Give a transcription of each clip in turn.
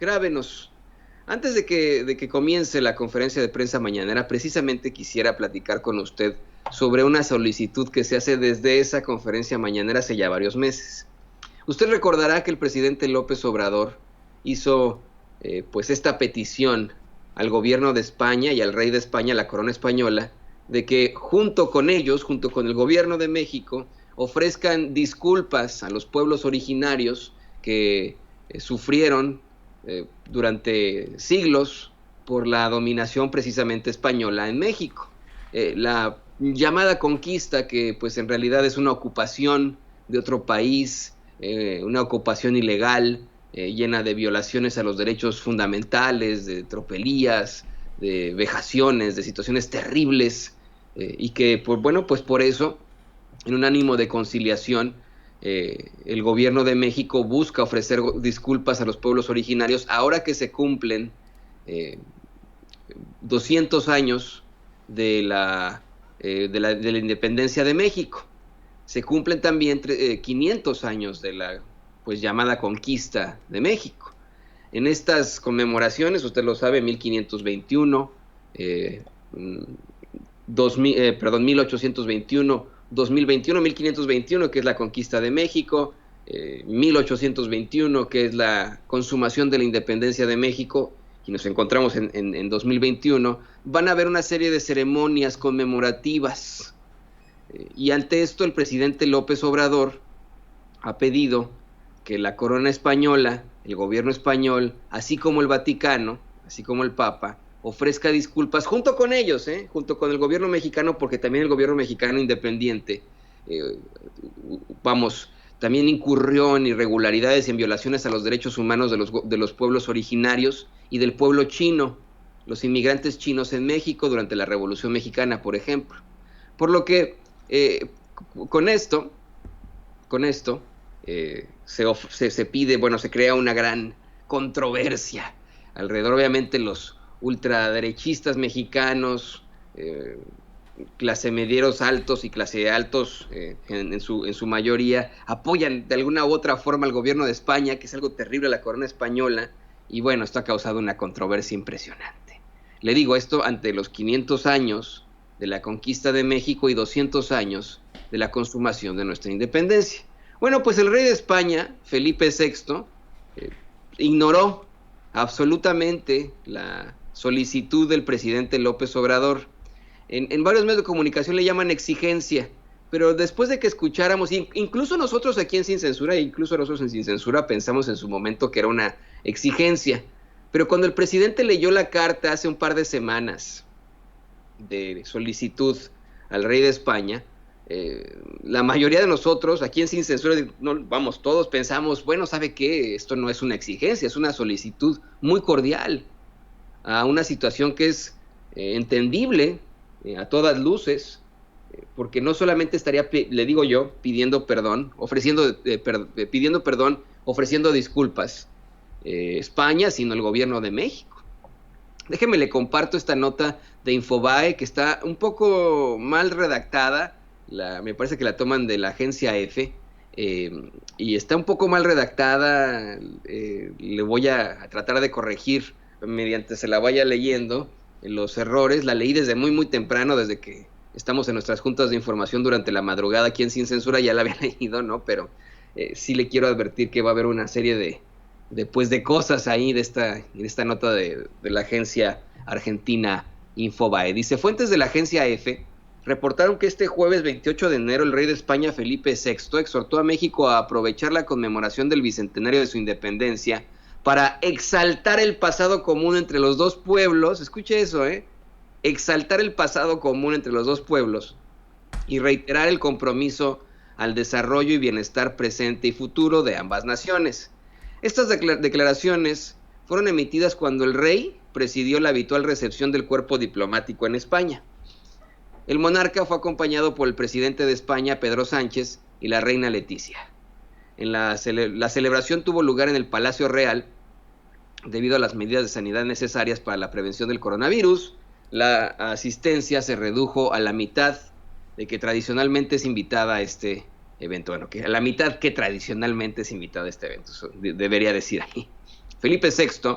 grábenos. Antes de que comience la conferencia de prensa mañanera, precisamente quisiera platicar con usted sobre una solicitud que se hace desde esa conferencia mañanera hace ya varios meses. Usted recordará que el presidente López Obrador hizo pues esta petición al gobierno de España y al rey de España, la corona española, de que junto con ellos, junto con el gobierno de México, ofrezcan disculpas a los pueblos originarios que sufrieron durante siglos por la dominación precisamente española en México. La llamada conquista, que pues en realidad es una ocupación de otro país, una ocupación ilegal, llena de violaciones a los derechos fundamentales, de tropelías, de vejaciones, de situaciones terribles, y que, pues bueno, pues por eso, en un ánimo de conciliación, el gobierno de México busca ofrecer disculpas a los pueblos originarios ahora que se cumplen eh, 200 años de la independencia de México. Se cumplen también 500 años de la pues llamada conquista de México. En estas conmemoraciones, usted lo sabe, 1521, 1821, 2021, 1521, que es la conquista de México, 1821, que es la consumación de la independencia de México, y nos encontramos en 2021, van a haber una serie de ceremonias conmemorativas. Y ante esto, el presidente López Obrador ha pedido que la corona española, el gobierno español, así como el Vaticano, así como el Papa, ofrezca disculpas junto con ellos, junto con el gobierno mexicano, porque también el gobierno mexicano independiente, también incurrió en irregularidades y en violaciones a los derechos humanos de los pueblos originarios y del pueblo chino, los inmigrantes chinos en México durante la Revolución Mexicana, por ejemplo. Por lo que con esto se pide, bueno, se crea una gran controversia alrededor, obviamente los ultraderechistas mexicanos, clase medieros altos y clase altos en su mayoría, apoyan de alguna u otra forma al gobierno de España, que es algo terrible a la corona española, y bueno, esto ha causado una controversia impresionante. Le digo esto ante los 500 años de la conquista de México y 200 años de la consumación de nuestra independencia. Bueno, pues el rey de España, Felipe VI, ignoró absolutamente la solicitud del presidente López Obrador. En varios medios de comunicación le llaman exigencia, pero después de que escucháramos, incluso nosotros aquí en Sin Censura, incluso nosotros en Sin Censura pensamos en su momento que era una exigencia, pero cuando el presidente leyó la carta hace un par de semanas de solicitud al rey de España, la mayoría de nosotros aquí en Sin Censura, no, vamos, todos pensamos, bueno, ¿sabe qué? Esto no es una exigencia, es una solicitud muy cordial a una situación que es entendible a todas luces, porque no solamente estaría, le digo yo, pidiendo perdón, pidiendo perdón, ofreciendo disculpas España, sino el gobierno de México. Déjeme le comparto esta nota de Infobae que está un poco mal redactada, me parece que la toman de la agencia EFE, y está un poco mal redactada, le voy a tratar de corregir mediante se la vaya leyendo los errores. La leí desde muy muy temprano, desde que estamos en nuestras juntas de información durante la madrugada aquí en Sin Censura, ya la había leído, ¿no? Pero sí le quiero advertir que va a haber una serie de cosas ahí de esta nota de la agencia argentina Infobae. Dice, fuentes de la agencia EFE reportaron que este jueves 28 de enero el rey de España Felipe VI exhortó a México a aprovechar la conmemoración del bicentenario de su independencia para exaltar el pasado común entre los dos pueblos, escuche eso, exaltar el pasado común entre los dos pueblos y reiterar el compromiso al desarrollo y bienestar presente y futuro de ambas naciones. Estas declaraciones fueron emitidas cuando el rey presidió la habitual recepción del cuerpo diplomático en España. El monarca fue acompañado por el presidente de España, Pedro Sánchez, y la reina Leticia. La celebración tuvo lugar en el Palacio Real debido a las medidas de sanidad necesarias para la prevención del coronavirus. La asistencia se redujo a la mitad de que tradicionalmente es invitada a este evento. Bueno, que a la mitad que tradicionalmente es invitada a este evento, eso debería decir ahí. Felipe VI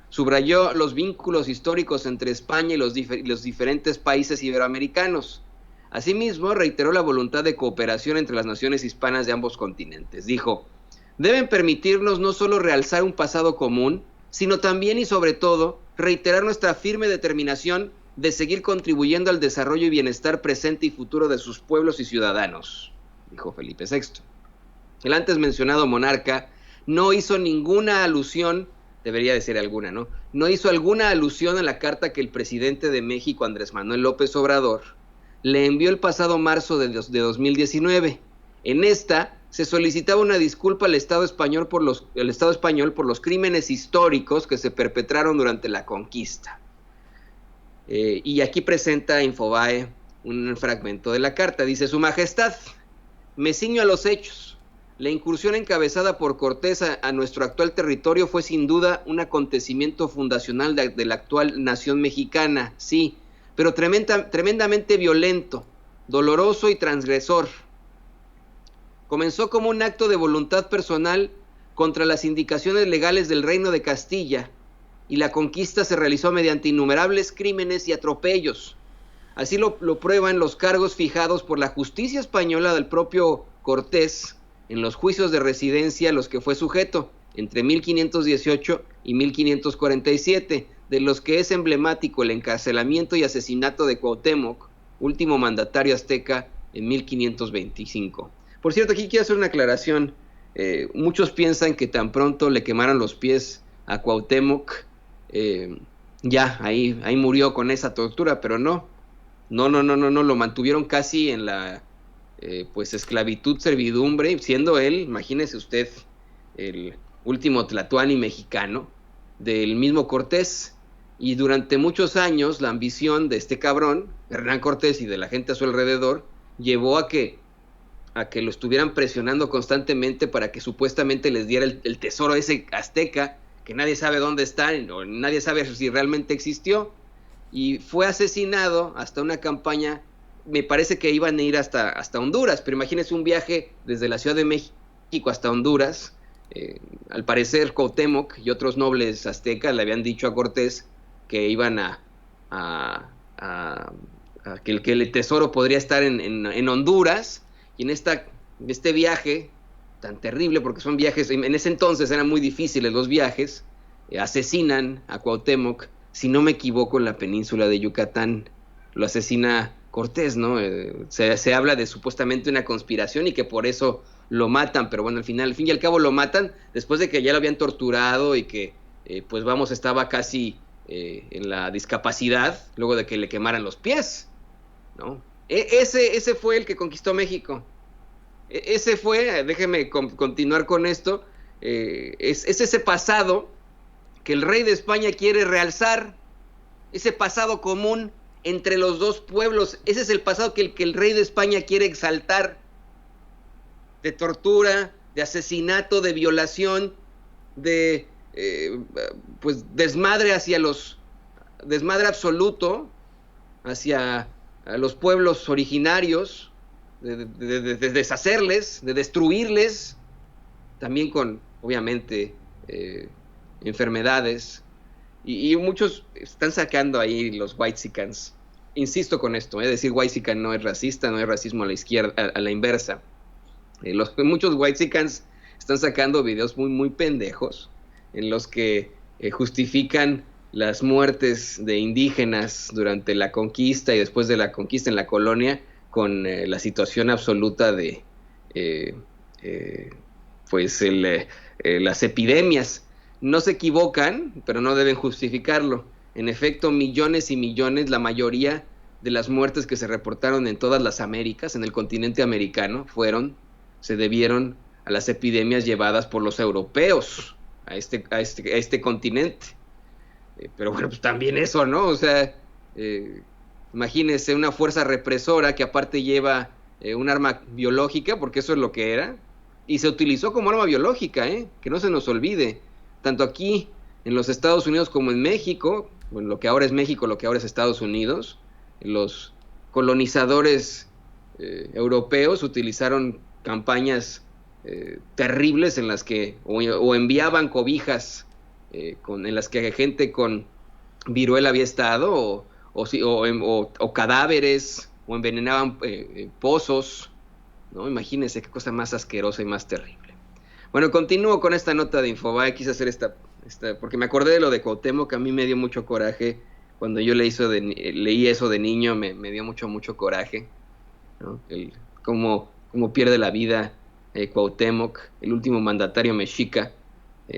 subrayó los vínculos históricos entre España y los diferentes países iberoamericanos. Asimismo, reiteró la voluntad de cooperación entre las naciones hispanas de ambos continentes. Dijo: deben permitirnos no solo realzar un pasado común, sino también y sobre todo reiterar nuestra firme determinación de seguir contribuyendo al desarrollo y bienestar presente y futuro de sus pueblos y ciudadanos, dijo Felipe VI. El antes mencionado monarca no hizo ninguna alusión, debería de ser alguna, ¿no? No hizo alguna alusión a la carta que el presidente de México, Andrés Manuel López Obrador, le envió el pasado marzo de 2019. En esta se solicitaba una disculpa al Estado español por los crímenes históricos que se perpetraron durante la conquista. Y aquí presenta Infobae un fragmento de la carta. Dice: Su Majestad, me ciño a los hechos. La incursión encabezada por Cortés a nuestro actual territorio fue sin duda un acontecimiento fundacional de la actual nación mexicana, sí, pero tremendamente violento, doloroso y transgresor. Comenzó como un acto de voluntad personal contra las indicaciones legales del Reino de Castilla, y la conquista se realizó mediante innumerables crímenes y atropellos. Así lo prueban los cargos fijados por la justicia española del propio Cortés en los juicios de residencia a los que fue sujeto entre 1518 y 1547, de los que es emblemático el encarcelamiento y asesinato de Cuauhtémoc, último mandatario azteca, en 1525. Por cierto, aquí quiero hacer una aclaración. Muchos piensan que tan pronto le quemaron los pies a Cuauhtémoc, ya ahí murió con esa tortura, pero no, lo mantuvieron casi en la pues esclavitud, servidumbre, siendo él, imagínese usted, el último tlatoani mexicano del mismo Cortés. Y durante muchos años la ambición de este cabrón, Hernán Cortés, y de la gente a su alrededor, llevó a que lo estuvieran presionando constantemente para que supuestamente les diera el tesoro ese azteca, que nadie sabe dónde está, o nadie sabe si realmente existió. Y fue asesinado hasta una campaña, me parece que iban a ir hasta Honduras, pero imagínense un viaje desde la Ciudad de México hasta Honduras. Al parecer Cuauhtémoc y otros nobles aztecas le habían dicho a Cortés que iban que el tesoro podría estar en Honduras, y en este viaje tan terrible, porque son viajes, en ese entonces eran muy difíciles los viajes, asesinan a Cuauhtémoc, si no me equivoco, en la península de Yucatán. Lo asesina Cortés, ¿no? Se habla de supuestamente una conspiración y que por eso lo matan, pero bueno, al fin y al cabo lo matan después de que ya lo habían torturado y que, pues vamos, estaba casi en la discapacidad, luego de que le quemaran los pies, ¿no? Ese fue el que conquistó México. Ese fue, déjeme continuar con esto, es ese pasado que el rey de España quiere realzar, ese pasado común entre los dos pueblos. Ese es el pasado que el rey de España quiere exaltar, de tortura, de asesinato, de violación, de pues desmadre desmadre absoluto hacia a los pueblos originarios, de deshacerles, de destruirles, también con, obviamente, enfermedades, y muchos están sacando ahí los whitexicans. Insisto con esto, decir whitexican no es racista, no es racismo a la izquierda, a la inversa. Muchos whitexicans están sacando videos muy, muy pendejos en los que justifican las muertes de indígenas durante la conquista y después de la conquista en la colonia con la situación absoluta de las epidemias. No se equivocan, pero no deben justificarlo. En efecto, millones y millones, la mayoría de las muertes que se reportaron en todas las Américas, en el continente americano, se debieron a las epidemias llevadas por los europeos a este continente. Pero bueno, pues también eso, ¿no? O sea, imagínese una fuerza represora que aparte lleva un arma biológica, porque eso es lo que era, y se utilizó como arma biológica, que no se nos olvide, tanto aquí en los Estados Unidos como en México, bueno, lo que ahora es México, lo que ahora es Estados Unidos. Los colonizadores europeos utilizaron campañas terribles en las que o enviaban cobijas en las que gente con viruela había estado, o cadáveres, o envenenaban pozos, ¿no? Imagínense qué cosa más asquerosa y más terrible. Bueno, continúo con esta nota de Infobae. Quise hacer porque me acordé de lo de Cuauhtémoc, que a mí me dio mucho coraje. Cuando yo leí eso de niño, me dio mucho coraje, ¿no? Cómo pierde la vida Cuauhtémoc, el último mandatario mexica.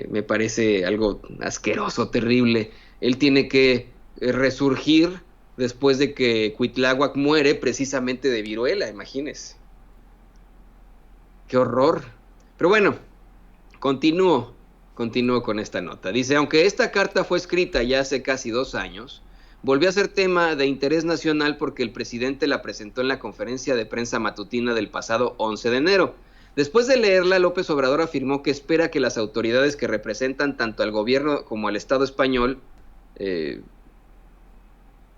Me parece algo asqueroso, terrible. Él tiene que resurgir después de que Cuitláhuac muere precisamente de viruela, imagínese. Qué horror. Pero bueno, continúo con esta nota. Dice, aunque esta carta fue escrita ya hace casi 2 años, volvió a ser tema de interés nacional porque el presidente la presentó en la conferencia de prensa matutina del pasado 11 de enero. Después de leerla, López Obrador afirmó que espera que las autoridades que representan tanto al gobierno como al Estado español eh,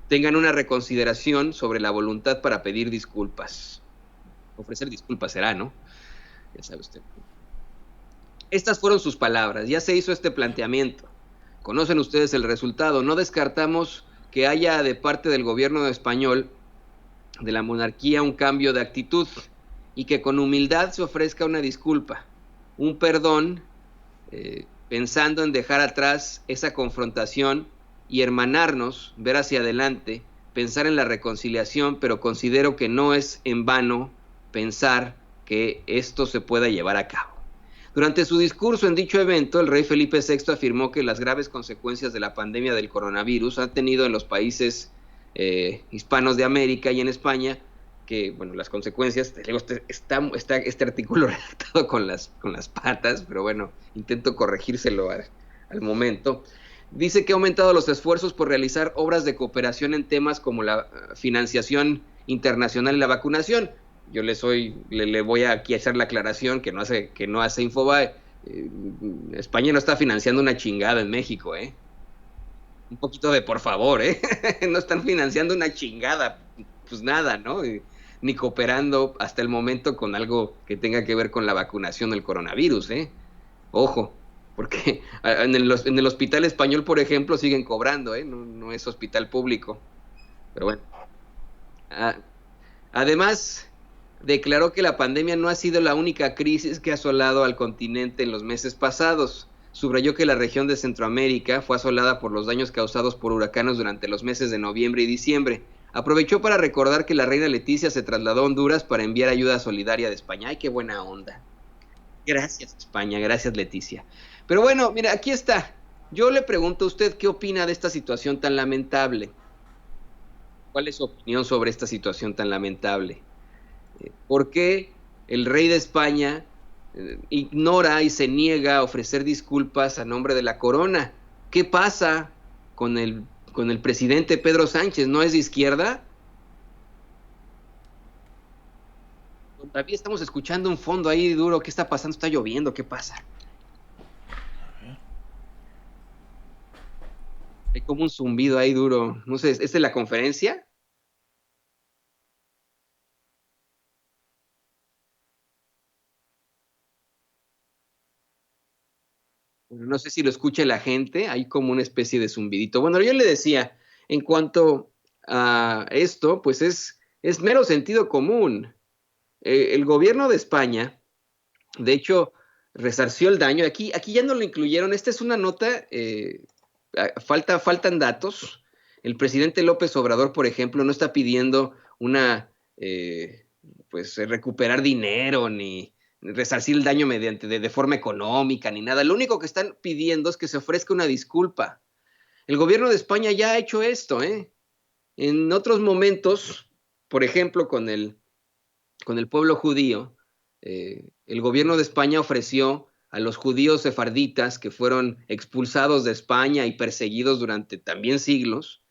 tengan una reconsideración sobre la voluntad para pedir disculpas. Ofrecer disculpas será, ¿no? Ya sabe usted. Estas fueron sus palabras. Ya se hizo este planteamiento. Conocen ustedes el resultado. No descartamos que haya de parte del gobierno español, de la monarquía, un cambio de actitud y que con humildad se ofrezca una disculpa, un perdón, pensando en dejar atrás esa confrontación y hermanarnos, ver hacia adelante, pensar en la reconciliación, pero considero que no es en vano pensar que esto se pueda llevar a cabo. Durante su discurso en dicho evento, el rey Felipe VI afirmó que las graves consecuencias de la pandemia del coronavirus han tenido en los países hispanos de América y en España, que, bueno, las consecuencias, está este artículo redactado con las patas, pero bueno, intento corregírselo al momento. Dice que ha aumentado los esfuerzos por realizar obras de cooperación en temas como la financiación internacional y la vacunación. Yo le voy a aquí hacer la aclaración que no hace Infobae. España no está financiando una chingada en México, ¿eh? Un poquito de por favor, ¿eh? No están financiando una chingada, pues nada, ¿no? Ni cooperando hasta el momento con algo que tenga que ver con la vacunación del coronavirus, ¿eh? Ojo, porque en el hospital español, por ejemplo, siguen cobrando, ¿eh? No es hospital público. Pero bueno. Ah, además, declaró que la pandemia no ha sido la única crisis que ha asolado al continente en los meses pasados. Subrayó que la región de Centroamérica fue asolada por los daños causados por huracanes durante los meses de noviembre y diciembre. Aprovechó para recordar que la reina Leticia se trasladó a Honduras para enviar ayuda solidaria de España. ¡Ay, qué buena onda! Gracias, España, gracias, Leticia. Pero bueno, mira, aquí está. Yo le pregunto a usted qué opina de esta situación tan lamentable. ¿Cuál es su opinión sobre esta situación tan lamentable? ¿Por qué el rey de España ignora y se niega a ofrecer disculpas a nombre de la corona? ¿Qué pasa con el presidente Pedro Sánchez? ¿No es de izquierda? Todavía estamos escuchando un fondo ahí duro. ¿Qué está pasando? ¿Está lloviendo? ¿Qué pasa? Hay como un zumbido ahí duro. No sé, ¿es de la conferencia? Bueno, no sé si lo escucha la gente, hay como una especie de zumbidito. Bueno, yo le decía, en cuanto a esto, pues es mero sentido común. El gobierno de España, de hecho, resarció el daño. Aquí ya no lo incluyeron. Esta es una nota, faltan datos. El presidente López Obrador, por ejemplo, no está pidiendo eh, pues recuperar dinero ni resarcir el daño mediante de forma económica ni nada. Lo único que están pidiendo es que se ofrezca una disculpa. El gobierno de España ya ha hecho esto, ¿eh? En otros momentos, por ejemplo, con el pueblo judío, el gobierno de España ofreció a los judíos sefarditas que fueron expulsados de España y perseguidos durante también siglos,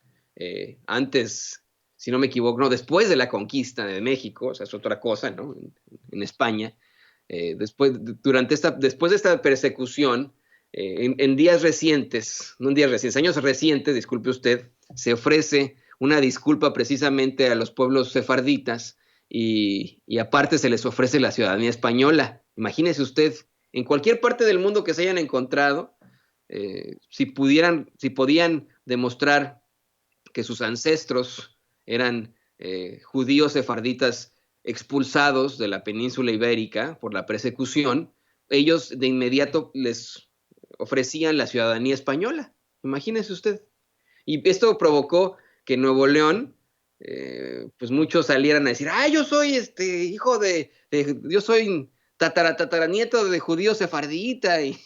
antes, si no me equivoco, no, después de la conquista de México, o sea, es otra cosa, ¿no? En España, después de esta persecución, en días recientes, no en días recientes, años recientes, disculpe usted, se ofrece una disculpa precisamente a los pueblos sefarditas y aparte se les ofrece la ciudadanía española. Imagínese usted, en cualquier parte del mundo que se hayan encontrado, si podían demostrar que sus ancestros eran judíos sefarditas expulsados de la península ibérica por la persecución, ellos de inmediato les ofrecían la ciudadanía española. Imagínese usted. Y esto provocó que en Nuevo León, pues muchos salieran a decir, yo soy hijo yo soy tataranieto de judío sefardita, y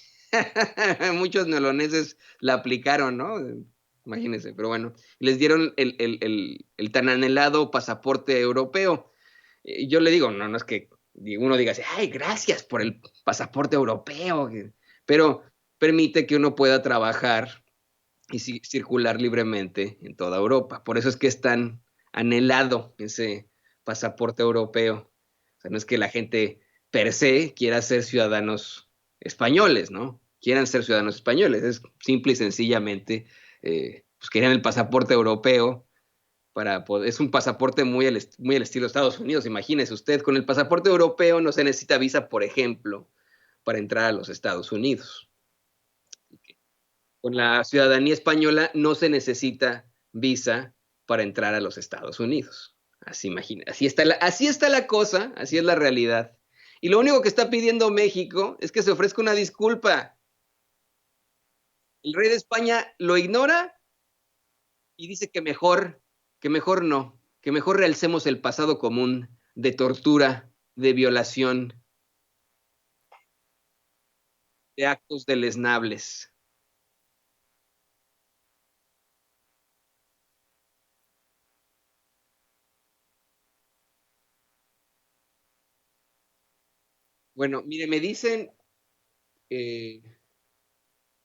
muchos neoloneses la aplicaron, ¿no? Imagínense, pero bueno, les dieron el tan anhelado pasaporte europeo. Yo le digo, no es que uno diga así, ay, gracias por el pasaporte europeo, pero permite que uno pueda trabajar y circular libremente en toda Europa. Por eso es que es tan anhelado ese pasaporte europeo. O sea, no es que la gente per se quiera ser ciudadanos españoles, ¿no? Quieran ser ciudadanos españoles, es simple y sencillamente, pues querían el pasaporte europeo para poder, es un pasaporte muy al estilo de Estados Unidos. Imagínese usted, con el pasaporte europeo no se necesita visa, por ejemplo, para entrar a los Estados Unidos. Con la ciudadanía española no se necesita visa para entrar a los Estados Unidos. Así imagina, así está la cosa, así es la realidad. Y lo único que está pidiendo México es que se ofrezca una disculpa. El rey de España lo ignora y dice que mejor no, que mejor realcemos el pasado común de tortura, de violación, de actos deleznables. Bueno, mire, me dicen, eh,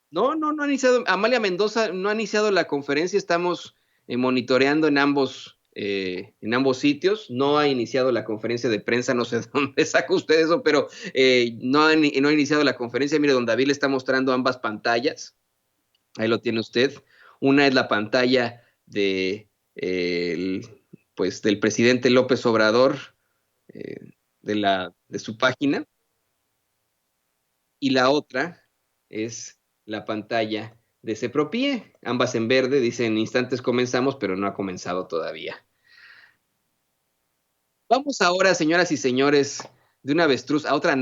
no ha iniciado, Amalia Mendoza no ha iniciado la conferencia, estamos monitoreando en ambos sitios, no ha iniciado la conferencia de prensa, no sé de dónde saca usted eso, pero no ha iniciado la conferencia. Mire, don David le está mostrando ambas pantallas, ahí lo tiene usted. Una es la pantalla pues, del presidente López Obrador, de su página, y la otra es la pantalla de Cepropie, ambas en verde, dice en instantes comenzamos, pero no ha comenzado todavía. Vamos ahora, señoras y señores, de un avestruz a otra